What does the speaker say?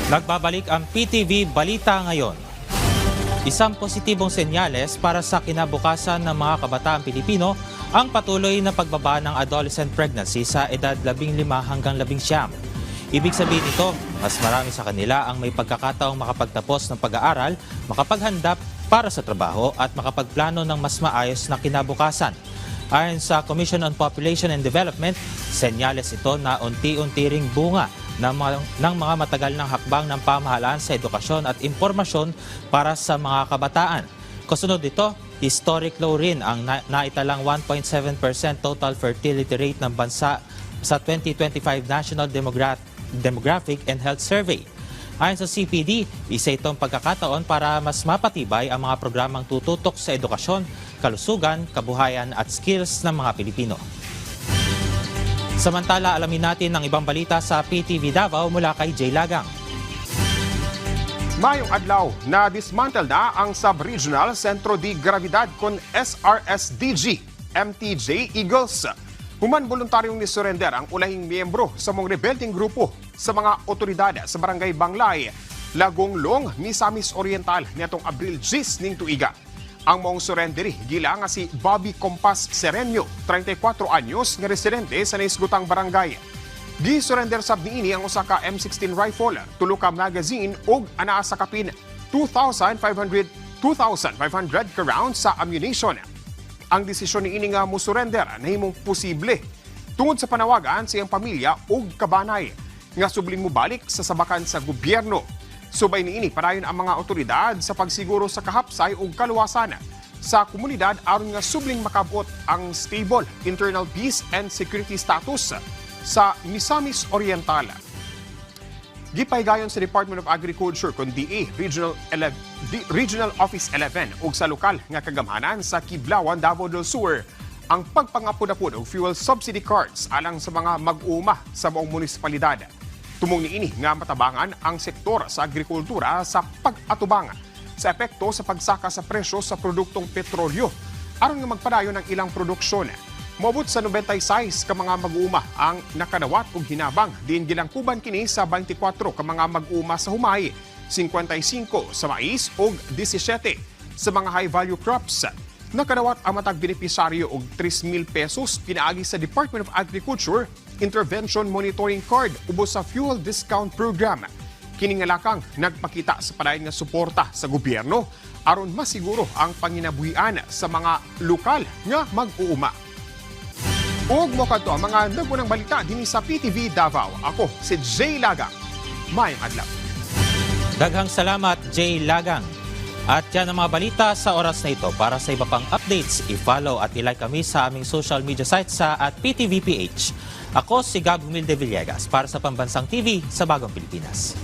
Nagbabalik ang PTV Balita ngayon. Isang positibong senyales para sa kinabukasan ng mga kabataang Pilipino ang patuloy na pagbaba ng adolescent pregnancy sa edad 15 hanggang 19. Ibig sabihin nito, mas marami sa kanila ang may pagkakataong makapagtapos ng pag-aaral, makapaghanda para sa trabaho at makapagplano ng mas maayos na kinabukasan. Ayon sa Commission on Population and Development, senyales ito na unti-unti ring bunga ng mga matagal ng hakbang ng pamahalaan sa edukasyon at impormasyon para sa mga kabataan. Kasunod dito, historic low rin ang naitalang 1.7% total fertility rate ng bansa sa 2025 National Demographic and Health Survey. Ayon sa CPD, isa itong pagkakataon para mas mapatibay ang mga programang tututok sa edukasyon, kalusugan, kabuhayan at skills ng mga Pilipino. Samantala, alamin natin ang ibang balita sa PTV Davao mula kay Jay Lagang. Mayong adlaw na dismantle na ang Sub-Regional Centro de Gravidad con SRSDG, MTJ Eagles. Human voluntaryong ni surrender ang ulahing miyembro sa mong rebelding grupo sa mga otoridad sa Barangay Banglay, Lagonglong, Misamis Oriental nitong Abril 10 ning tuiga. Ang mong surrenderi gila nga si Bobby Compas Serenio, 34 anyos nga residente sa naisgutang barangay. Gi-surrender sab niini ang usa ka M16 rifle, tulo ka magazine ug anaa sa kapin 2,500 ka rounds sa ammunition. Ang desisyon niini nga mo surrender nahimong posible tungod sa panawagan sa iyang pamilya ug kabanay nga subling mo balik sa sabakan sa gobyerno. Subay niini padayon ang mga otoridad sa pagsiguro sa kahapsay ug kaluwasan sa komunidad aron nga subling makabot ang stable internal peace and security status sa Misamis Oriental. Gipaygayon sa Department of Agriculture kun DA Regional Office 11 ug sa lokal nga kagamhanan sa Kiblawan, Davao del Sur ang pagpangapod-apod og fuel subsidy cards alang sa mga mag-uuma sa buong munisipalidad. Tumong niini nga matabangan ang sektor sa agrikultura sa pag-atubang sa epekto sa pagsaka sa presyo sa produktong petrolyo aron nga magpadayon ang ilang produksyon. Moabot sa 96 ka mga mag-uuma ang nakadawat og hinabang diin gilangkuban kini sa 24 ka mga mag-uuma sa humay, 55 sa mais ug 17 sa mga high-value crops. Nakadawat ang matag benepisaryo og 3,000 pesos pinaagi sa Department of Agriculture Intervention Monitoring Card ubos sa Fuel Discount Program. Kini nga lakang nagpakita sa padayon nga suporta sa gobyerno aron masiguro ang panginabuhian sa mga lokal nga mag-uuma. Ug mo kadto ang mga nagunang balita dinhi sa PTV Davao. Ako si Jay Lagang. Mayong adlaw. Daghang salamat, Jay Lagang. At yan ang mga balita sa oras na ito. Para sa iba pang updates, i-follow at i-like kami sa aming social media sites sa @PTVPH. Ako si Gab Humilde Villegas para sa Pambansang TV sa Bagong Pilipinas.